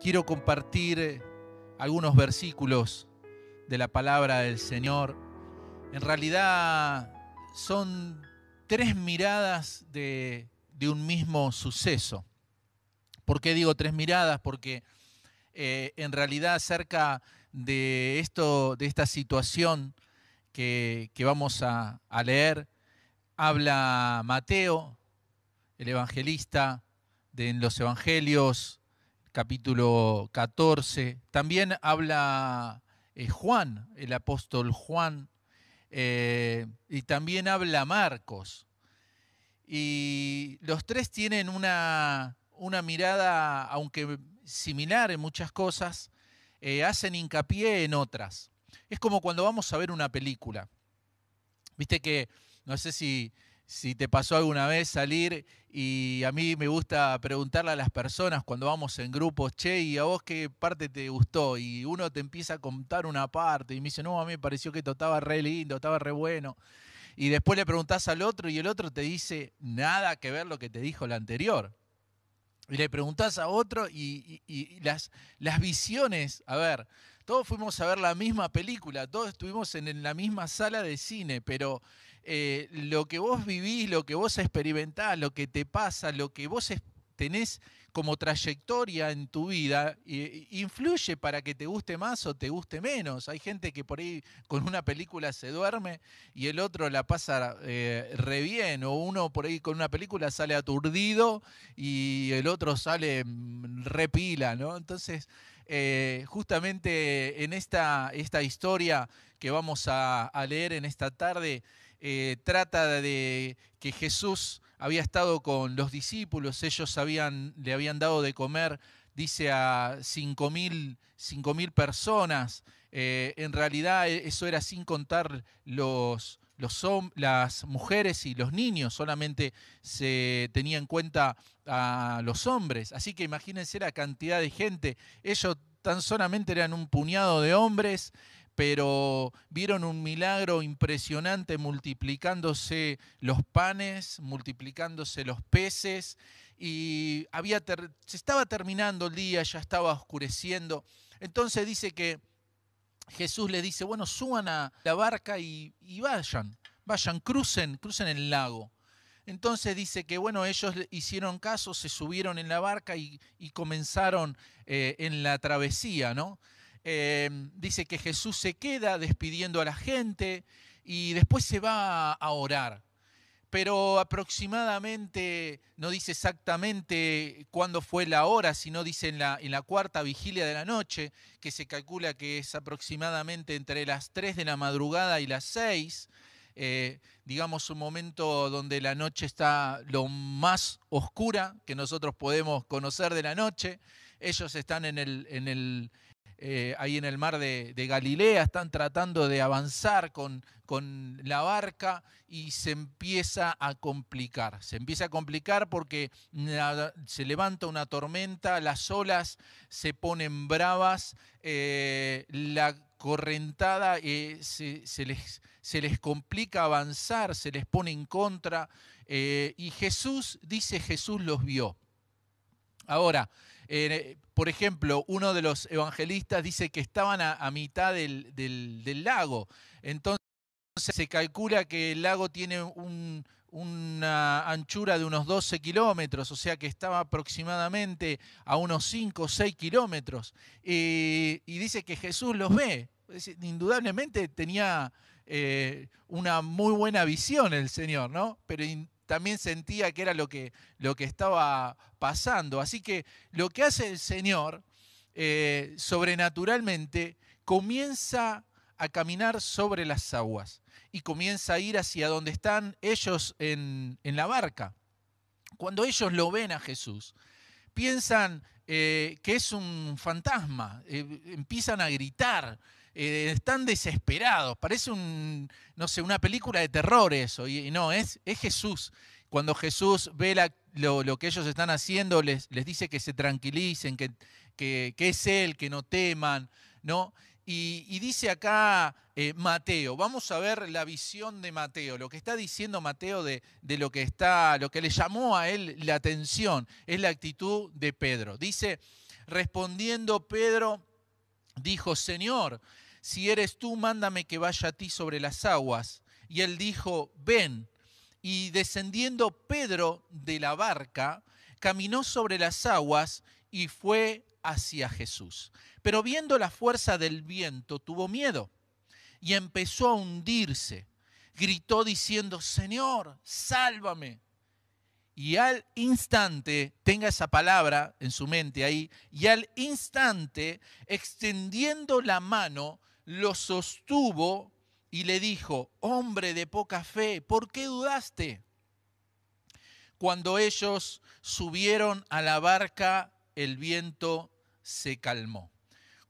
quiero compartir algunos versículos de la palabra del Señor. En realidad son tres miradas de un mismo suceso. ¿Por qué digo tres miradas? Porque en realidad acerca de esta situación que vamos a leer, habla Mateo, el evangelista en los evangelios, capítulo 14. También habla Juan, el apóstol Juan, y también habla Marcos. Y los tres tienen una mirada, aunque similar en muchas cosas, hacen hincapié en otras. Es como cuando vamos a ver una película. Viste que, no sé si te pasó alguna vez salir, y a mí me gusta preguntarle a las personas cuando vamos en grupos, che, ¿y a vos qué parte te gustó? Y uno te empieza a contar una parte y me dice, no, a mí me pareció que esto estaba re lindo, estaba re bueno. Y después le preguntás al otro y el otro te dice nada que ver lo que te dijo la anterior. Y le preguntás a otro y las visiones, a ver, todos fuimos a ver la misma película, todos estuvimos en la misma sala de cine, pero lo que vos vivís, lo que vos experimentás, lo que te pasa, lo que vos tenés como trayectoria en tu vida, influye para que te guste más o te guste menos. Hay gente que por ahí con una película se duerme y el otro la pasa re bien, o uno por ahí con una película sale aturdido y el otro sale re pila, ¿no? Entonces, justamente en esta historia que vamos a leer en esta tarde, trata de que Jesús había estado con los discípulos, ellos le habían dado de comer, dice, a 5.000 personas. En realidad eso era sin contar las mujeres y los niños, solamente se tenía en cuenta a los hombres. Así que imagínense la cantidad de gente. Ellos tan solamente eran un puñado de hombres, pero vieron un milagro impresionante multiplicándose los panes, multiplicándose los peces, y se estaba terminando el día, ya estaba oscureciendo. Entonces dice que Jesús les dice, bueno, suban a la barca y vayan, crucen el lago. Entonces dice que, bueno, ellos hicieron caso, se subieron en la barca y comenzaron en la travesía, ¿no? Dice que Jesús se queda despidiendo a la gente y después se va a orar. Pero aproximadamente, no dice exactamente cuándo fue la hora, sino dice en la cuarta vigilia de la noche, que se calcula que es aproximadamente entre las 3 de la madrugada y las 6, digamos un momento donde la noche está lo más oscura que nosotros podemos conocer de la noche. Ellos están ahí en el mar de Galilea, están tratando de avanzar con la barca y se empieza a complicar. Se empieza a complicar porque se levanta una tormenta, las olas se ponen bravas, la correntada se les complica avanzar, se les pone en contra, y Jesús los vio. Ahora, por ejemplo, uno de los evangelistas dice que estaban a mitad del lago. Entonces se calcula que el lago tiene una anchura de unos 12 kilómetros, o sea que estaba aproximadamente a unos 5 o 6 kilómetros. Y dice que Jesús los ve. Indudablemente tenía una muy buena visión el Señor, ¿no? Pero también sentía que era lo que estaba pasando. Así que lo que hace el Señor, sobrenaturalmente, comienza a caminar sobre las aguas y comienza a ir hacia donde están ellos en la barca. Cuando ellos lo ven a Jesús, piensan que es un fantasma, empiezan a gritar, están desesperados, parece no sé, una película de terror eso, y no, es Jesús. Cuando Jesús ve lo que ellos están haciendo, les dice que se tranquilicen, que es Él, que no teman, ¿no? Y dice acá Mateo, vamos a ver la visión de Mateo, lo que está diciendo Mateo de lo que le llamó a él la atención, es la actitud de Pedro. Dice, Respondiendo Pedro, dijo: Señor, si eres tú, mándame que vaya a ti sobre las aguas. Y él dijo: ven. Y descendiendo Pedro de la barca, caminó sobre las aguas y fue hacia Jesús. Pero viendo la fuerza del viento, tuvo miedo y empezó a hundirse. Gritó diciendo: Señor, sálvame. Y al instante, tenga esa palabra en su mente ahí, y al instante, extendiendo la mano, lo sostuvo y le dijo: hombre de poca fe, ¿por qué dudaste? Cuando ellos subieron a la barca, el viento se calmó.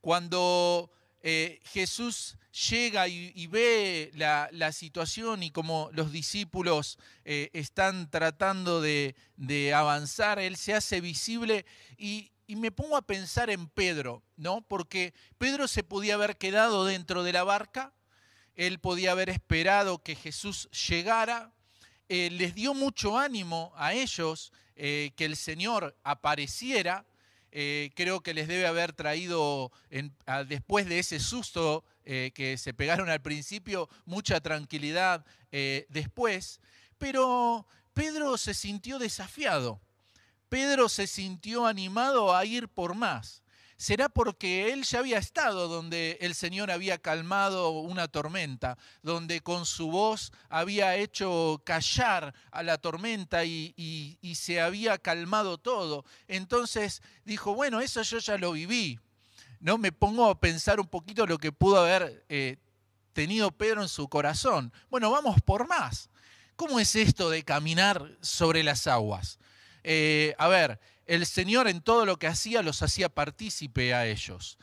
Cuando Jesús llega y ve la situación y como los discípulos están tratando de avanzar, Él se hace visible y me pongo a pensar en Pedro, ¿no? Porque Pedro se podía haber quedado dentro de la barca, él podía haber esperado que Jesús llegara, les dio mucho ánimo a ellos que el Señor apareciera. Creo que les debe haber traído, después de ese susto que se pegaron al principio, mucha tranquilidad después. Pero Pedro se sintió desafiado. Pedro se sintió animado a ir por más. ¿Será porque él ya había estado donde el Señor había calmado una tormenta, donde con su voz había hecho callar a la tormenta y se había calmado todo? Entonces dijo: bueno, eso yo ya lo viví. ¿No? Me pongo a pensar un poquito lo que pudo haber tenido Pedro en su corazón. Bueno, vamos por más. ¿Cómo es esto de caminar sobre las aguas? A ver, el Señor en todo lo que hacía los hacía partícipe a ellos.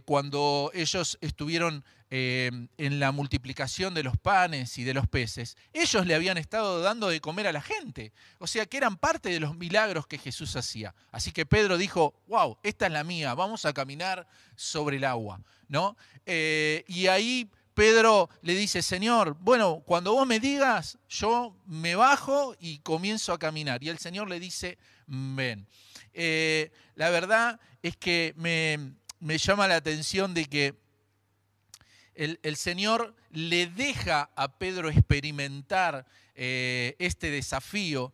Cuando ellos estuvieron en la multiplicación de los panes y de los peces, ellos le habían estado dando de comer a la gente. O sea que eran parte de los milagros que Jesús hacía. Así que Pedro dijo: wow, esta es la mía, vamos a caminar sobre el agua, ¿no? Y ahí Pedro le dice: Señor, bueno, cuando vos me digas, yo me bajo y comienzo a caminar. Y el Señor le dice: ven. La verdad es que me llama la atención de que el Señor le deja a Pedro experimentar este desafío.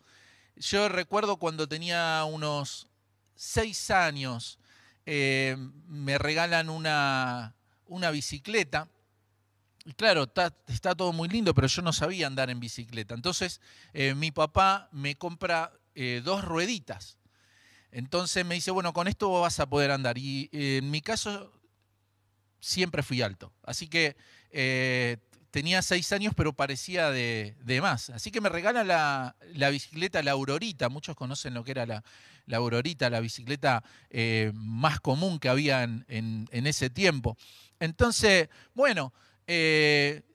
Yo recuerdo cuando tenía unos 6 años, me regalan una bicicleta. Y claro, está todo muy lindo, pero yo no sabía andar en bicicleta. Entonces mi papá me compra 2 rueditas. Entonces me dice: bueno, con esto vos vas a poder andar. Y en mi caso siempre fui alto. Así que tenía 6 años, pero parecía de más. Así que me regala la bicicleta, la Aurorita. Muchos conocen lo que era la Aurorita, la bicicleta más común que había en ese tiempo. Entonces, bueno,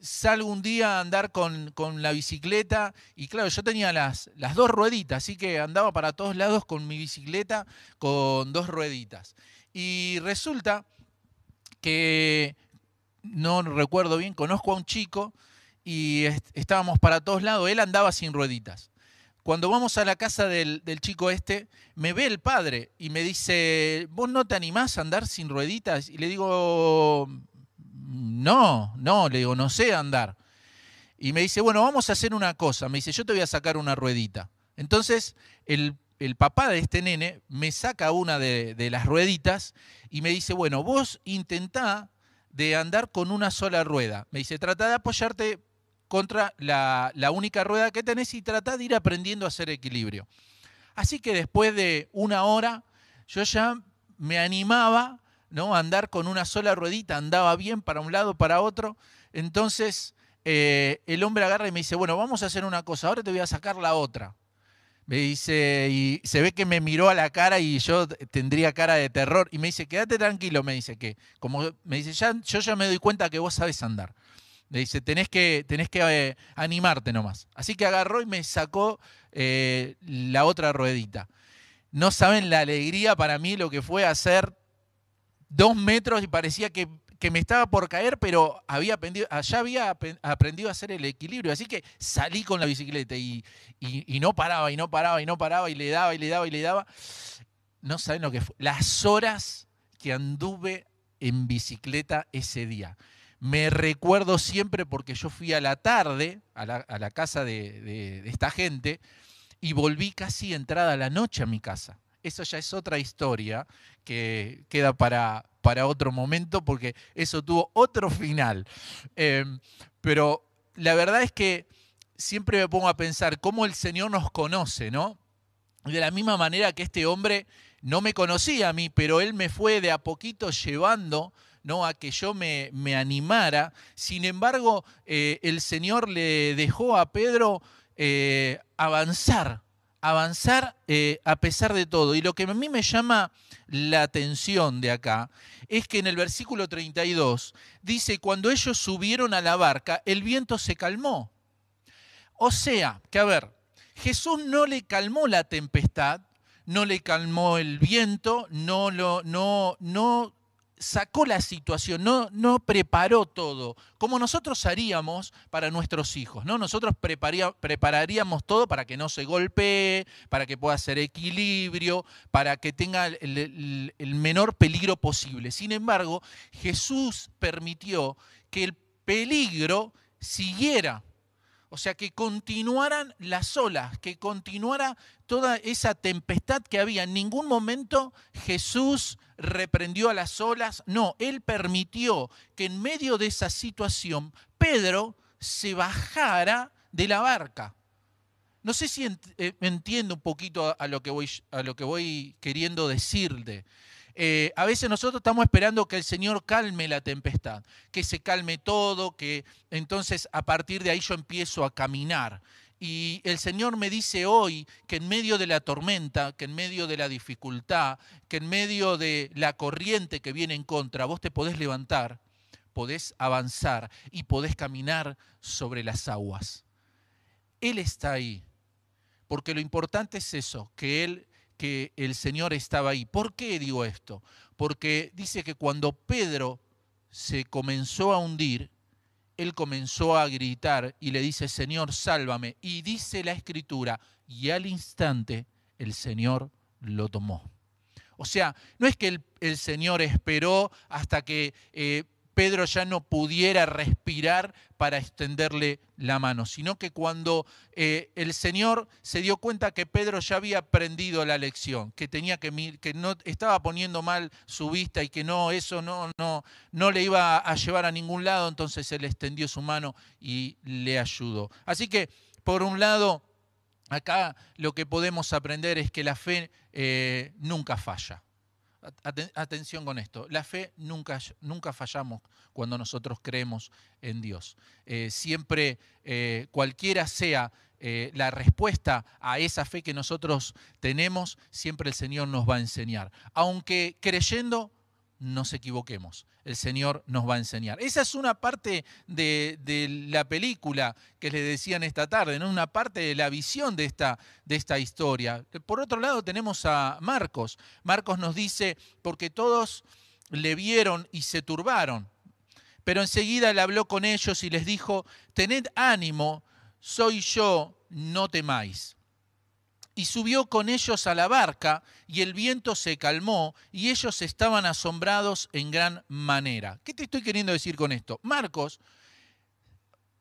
salgo un día a andar con la bicicleta y claro, yo tenía las 2 rueditas, así que andaba para todos lados con mi bicicleta con 2 rueditas. Y resulta que, no recuerdo bien, conozco a un chico y estábamos para todos lados, él andaba sin rueditas. Cuando vamos a la casa del chico este, me ve el padre y me dice: ¿vos no te animás a andar sin rueditas? Y le digo: no, le digo, no sé andar. Y me dice: bueno, vamos a hacer una cosa. Me dice: yo te voy a sacar una ruedita. Entonces, el papá de este nene me saca una de las rueditas y me dice: bueno, vos intentá de andar con una sola rueda. Me dice: trata de apoyarte contra la única rueda que tenés y trata de ir aprendiendo a hacer equilibrio. Así que después de 1 hora, yo ya me animaba, ¿no?, a andar con una sola ruedita, andaba bien para un lado, para otro. Entonces el hombre agarra y me dice: bueno, vamos a hacer una cosa, ahora te voy a sacar la otra. Me dice, y se ve que me miró a la cara y yo tendría cara de terror. Y me dice: quédate tranquilo, me dice, que como me dice, yo ya me doy cuenta que vos sabés andar. Me dice: tenés que animarte nomás. Así que agarró y me sacó la otra ruedita. No saben la alegría para mí lo que fue hacer 2 metros y parecía que me estaba por caer, pero ya había aprendido a hacer el equilibrio. Así que salí con la bicicleta y no paraba, y no paraba, y no paraba, y le daba, y le daba, y le daba. no saben lo que fue, las horas que anduve en bicicleta ese día. Me recuerdo siempre porque yo fui a la tarde a la casa de esta gente y volví casi entrada la noche a mi casa. Eso ya es otra historia que queda para otro momento porque eso tuvo otro final. Pero la verdad es que siempre me pongo a pensar cómo el Señor nos conoce, ¿no? De la misma manera que este hombre no me conocía a mí, pero él me fue de a poquito llevando, ¿no?, a que yo me animara. Sin embargo, el Señor le dejó a Pedro avanzar a pesar de todo. Y lo que a mí me llama la atención de acá es que en el versículo 32 dice, cuando ellos subieron a la barca, el viento se calmó. O sea, que a ver, Jesús no le calmó la tempestad, no le calmó el viento, no sacó la situación, no preparó todo, como nosotros haríamos para nuestros hijos, ¿no? Nosotros prepararíamos todo para que no se golpee, para que pueda hacer equilibrio, para que tenga el menor peligro posible. Sin embargo, Jesús permitió que el peligro siguiera. O sea, que continuaran las olas, que continuara toda esa tempestad que había. En ningún momento Jesús reprendió a las olas. No, Él permitió que en medio de esa situación Pedro se bajara de la barca. No sé si entiendo un poquito a lo que voy queriendo decirte. A veces nosotros estamos esperando que el Señor calme la tempestad, que se calme todo, que entonces a partir de ahí yo empiezo a caminar. Y el Señor me dice hoy que en medio de la tormenta, que en medio de la dificultad, que en medio de la corriente que viene en contra, vos te podés levantar, podés avanzar y podés caminar sobre las aguas. Él está ahí, porque lo importante es eso, que el Señor estaba ahí. ¿Por qué digo esto? Porque dice que cuando Pedro se comenzó a hundir, él comenzó a gritar y le dice, Señor, sálvame. Y dice la Escritura, y al instante el Señor lo tomó. O sea, no es que el Señor esperó hasta que Pedro ya no pudiera respirar para extenderle la mano, sino que cuando el Señor se dio cuenta que Pedro ya había aprendido la lección, que no estaba poniendo mal su vista y que eso no le iba a llevar a ningún lado, entonces Él extendió su mano y le ayudó. Así que, por un lado, acá lo que podemos aprender es que la fe nunca falla. Atención con esto, la fe nunca fallamos cuando nosotros creemos en Dios. Siempre, cualquiera sea la respuesta a esa fe que nosotros tenemos, siempre el Señor nos va a enseñar. Aunque creyendo, nos equivoquemos, el Señor nos va a enseñar. Esa es una parte de la película que les decían esta tarde, ¿no? Una parte de la visión de esta historia. Por otro lado tenemos a Marcos. Marcos nos dice, porque todos le vieron y se turbaron, pero enseguida le habló con ellos y les dijo, tened ánimo, soy yo, no temáis. Y subió con ellos a la barca, y el viento se calmó, y ellos estaban asombrados en gran manera. ¿Qué te estoy queriendo decir con esto? Marcos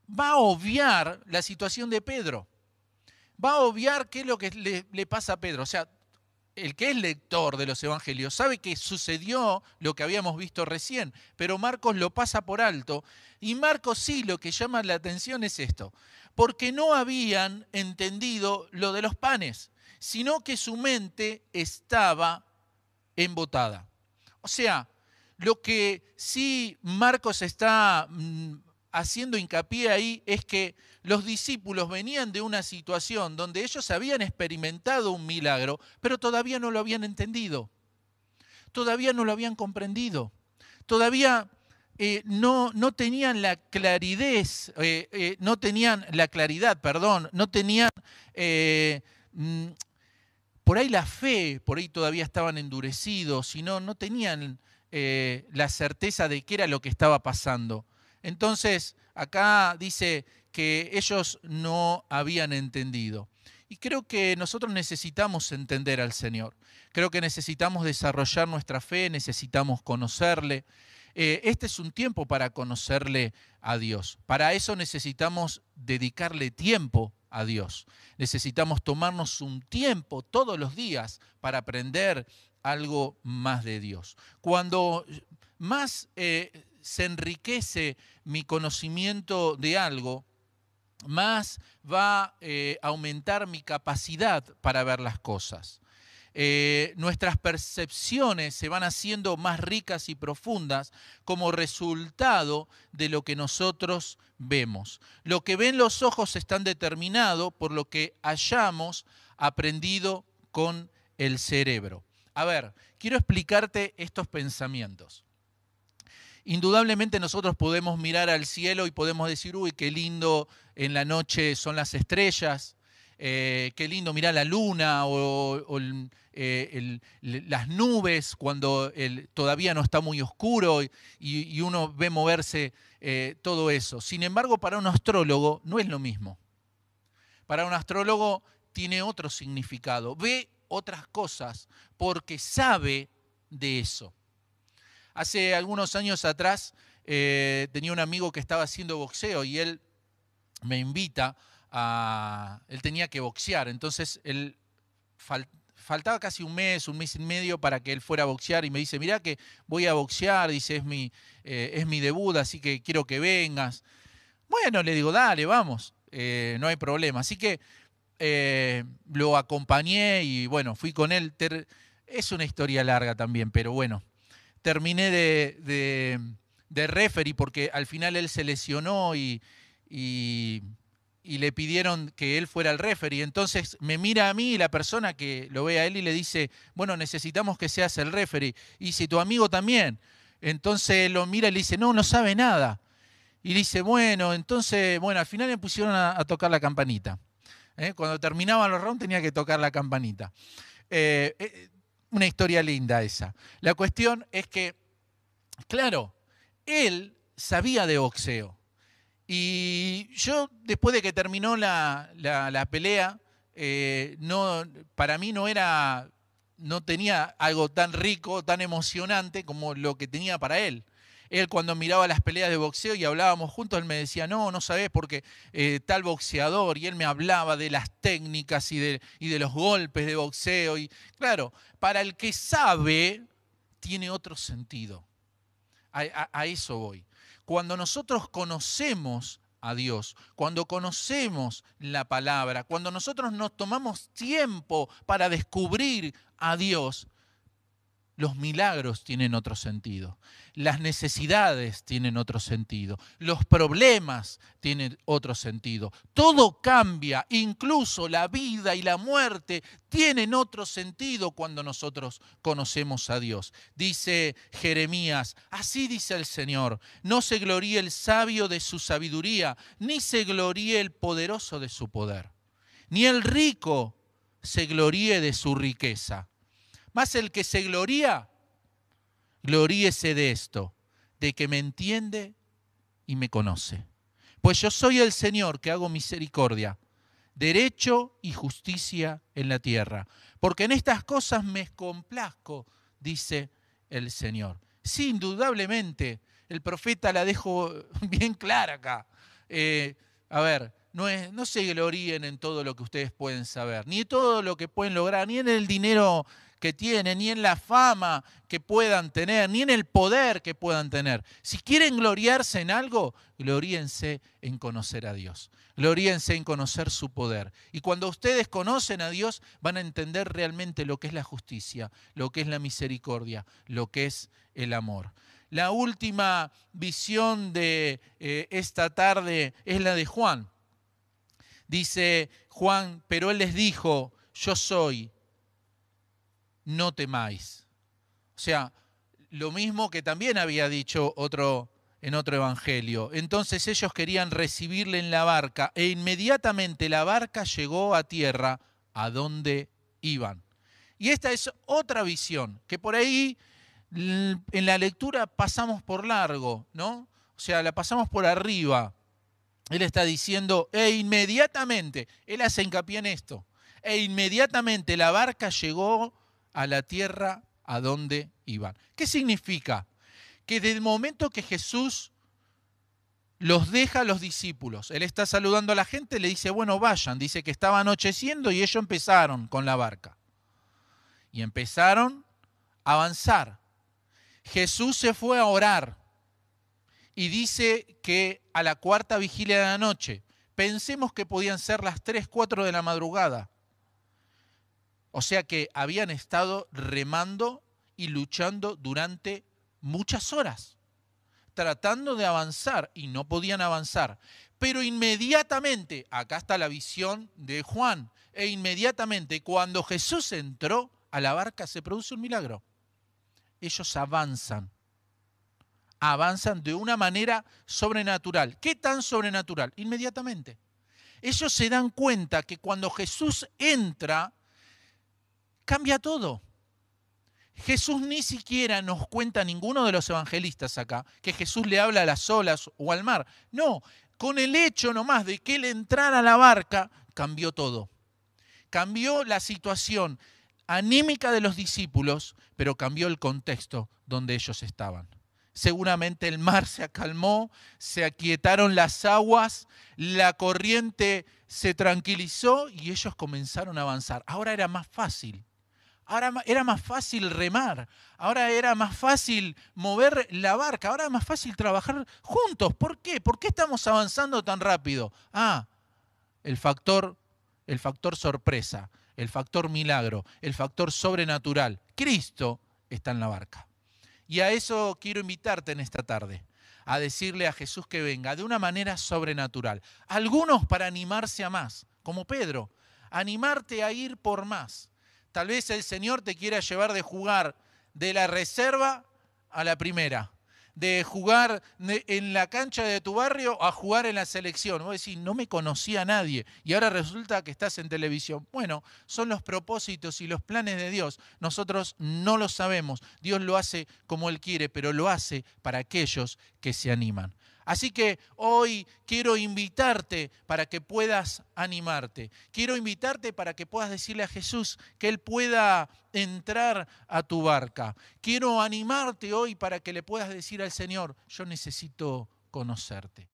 va a obviar la situación de Pedro. Va a obviar qué es lo que le pasa a Pedro. O sea, el que es lector de los evangelios sabe que sucedió lo que habíamos visto recién, pero Marcos lo pasa por alto. Y Marcos sí, lo que llama la atención es esto, porque no habían entendido lo de los panes, sino que su mente estaba embotada. O sea, lo que sí Marcos está haciendo hincapié ahí es que los discípulos venían de una situación donde ellos habían experimentado un milagro, pero todavía no lo habían entendido, todavía no lo habían comprendido, todavía no tenían la claridad, no tenían por ahí la fe, por ahí todavía estaban endurecidos, y no tenían la certeza de qué era lo que estaba pasando. Entonces, acá dice que ellos no habían entendido. Y creo que nosotros necesitamos entender al Señor. Creo que necesitamos desarrollar nuestra fe, necesitamos conocerle. Este es un tiempo para conocerle a Dios. Para eso necesitamos dedicarle tiempo a Dios. Necesitamos tomarnos un tiempo todos los días para aprender algo más de Dios. Cuando más se enriquece mi conocimiento de algo, más va a aumentar mi capacidad para ver las cosas. Nuestras percepciones se van haciendo más ricas y profundas como resultado de lo que nosotros vemos. Lo que ven los ojos está determinado por lo que hayamos aprendido con el cerebro. A ver, quiero explicarte estos pensamientos. Indudablemente nosotros podemos mirar al cielo y podemos decir, uy, qué lindo en la noche son las estrellas, qué lindo mirar la luna o las nubes cuando todavía no está muy oscuro y uno ve moverse todo eso. Sin embargo, para un astrólogo no es lo mismo. Para un astrólogo tiene otro significado, ve otras cosas porque sabe de eso. Hace algunos años atrás tenía un amigo que estaba haciendo boxeo y él me invita a... Él tenía que boxear, entonces él faltaba casi un mes y medio para que él fuera a boxear y me dice, mirá que voy a boxear, dice, es mi debut, así que quiero que vengas. Bueno, le digo, dale, vamos, no hay problema. Así que lo acompañé y bueno, fui con él. Es una historia larga también, pero bueno. Terminé de referee porque al final él se lesionó y le pidieron que él fuera el referee. Entonces me mira a mí y la persona que lo ve a él y le dice, bueno, necesitamos que seas el referee. Y si tu amigo también. Entonces lo mira y le dice, no sabe nada. Y dice, bueno, entonces, al final me pusieron a tocar la campanita. Cuando terminaban los rounds tenía que tocar la campanita. Una historia linda esa. La cuestión es que, claro, él sabía de boxeo. Y yo, después de que terminó la pelea, para mí no tenía algo tan rico, tan emocionante como lo que tenía para él. Él cuando miraba las peleas de boxeo y hablábamos juntos, él me decía, no sabés porque tal boxeador, y él me hablaba de las técnicas y de los golpes de boxeo. Y claro, para el que sabe, tiene otro sentido. A eso voy. Cuando nosotros conocemos a Dios, cuando conocemos la palabra, cuando nosotros nos tomamos tiempo para descubrir a Dios, los milagros tienen otro sentido, las necesidades tienen otro sentido, los problemas tienen otro sentido. Todo cambia, incluso la vida y la muerte tienen otro sentido cuando nosotros conocemos a Dios. Dice Jeremías, así dice el Señor, no se gloríe el sabio de su sabiduría, ni se gloríe el poderoso de su poder, ni el rico se gloríe de su riqueza. Mas el que se gloría, gloríese de esto, de que me entiende y me conoce. Pues yo soy el Señor que hago misericordia, derecho y justicia en la tierra. Porque en estas cosas me complazco, dice el Señor. Sí, indudablemente, el profeta la dejó bien clara acá. No se gloríen en todo lo que ustedes pueden saber, ni en todo lo que pueden lograr, ni en el dinero que tienen, ni en la fama que puedan tener, ni en el poder que puedan tener. Si quieren gloriarse en algo, gloríense en conocer a Dios. Gloríense en conocer su poder. Y cuando ustedes conocen a Dios, van a entender realmente lo que es la justicia, lo que es la misericordia, lo que es el amor. La última visión de esta tarde es la de Juan. Dice Juan, pero él les dijo, yo soy, no temáis. O sea, lo mismo que también había dicho en otro evangelio. Entonces ellos querían recibirle en la barca e inmediatamente la barca llegó a tierra a donde iban. Y esta es otra visión, que por ahí en la lectura pasamos por largo, ¿no? O sea, la pasamos por arriba. Él está diciendo, e inmediatamente, él hace hincapié en esto. e inmediatamente la barca llegó a la tierra a donde iban. ¿Qué significa? Que desde el momento que Jesús los deja a los discípulos, Él está saludando a la gente, le dice, bueno, vayan. Dice que estaba anocheciendo y ellos empezaron con la barca. Y empezaron a avanzar. Jesús se fue a orar y dice que a la cuarta vigilia de la noche, pensemos que podían ser las 3, 4 de la madrugada. O sea que habían estado remando y luchando durante muchas horas, tratando de avanzar y no podían avanzar. Pero inmediatamente, acá está la visión de Juan, e inmediatamente cuando Jesús entró a la barca se produce un milagro. Ellos avanzan de una manera sobrenatural. ¿Qué tan sobrenatural? Inmediatamente. Ellos se dan cuenta que cuando Jesús entra, cambia todo. Jesús ni siquiera nos cuenta, ninguno de los evangelistas acá, que Jesús le habla a las olas o al mar. No, con el hecho nomás de que él entrara a la barca, cambió todo. Cambió la situación anímica de los discípulos, pero cambió el contexto donde ellos estaban. Seguramente el mar se acalmó, se aquietaron las aguas, la corriente se tranquilizó y ellos comenzaron a avanzar. Ahora era más fácil. Ahora era más fácil remar, ahora era más fácil mover la barca, ahora es más fácil trabajar juntos. ¿Por qué? ¿Por qué estamos avanzando tan rápido? El factor sorpresa, el factor milagro, el factor sobrenatural. Cristo está en la barca. Y a eso quiero invitarte en esta tarde, a decirle a Jesús que venga de una manera sobrenatural. Algunos para animarse a más, como Pedro, animarte a ir por más. Tal vez el Señor te quiera llevar de jugar de la reserva a la primera, de jugar en la cancha de tu barrio a jugar en la selección. Vos decís, no me conocía a nadie y ahora resulta que estás en televisión. Bueno, son los propósitos y los planes de Dios. Nosotros no lo sabemos. Dios lo hace como Él quiere, pero lo hace para aquellos que se animan. Así que hoy quiero invitarte para que puedas animarte. Quiero invitarte para que puedas decirle a Jesús que Él pueda entrar a tu barca. Quiero animarte hoy para que le puedas decir al Señor, yo necesito conocerte.